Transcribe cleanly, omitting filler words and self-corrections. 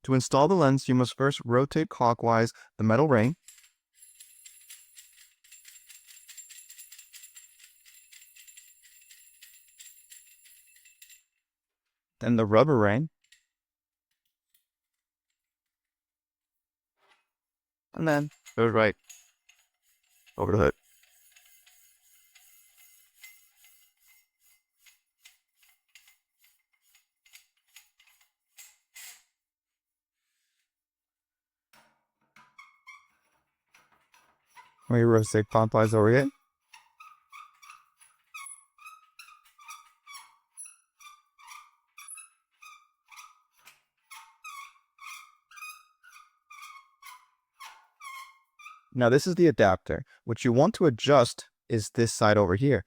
To install the lens, you must first rotate clockwise the metal ring. Then the rubber ring. And then go right over the hood. We rotate clockwise over it. Now this is the adapter. What you want to adjust is this side over here.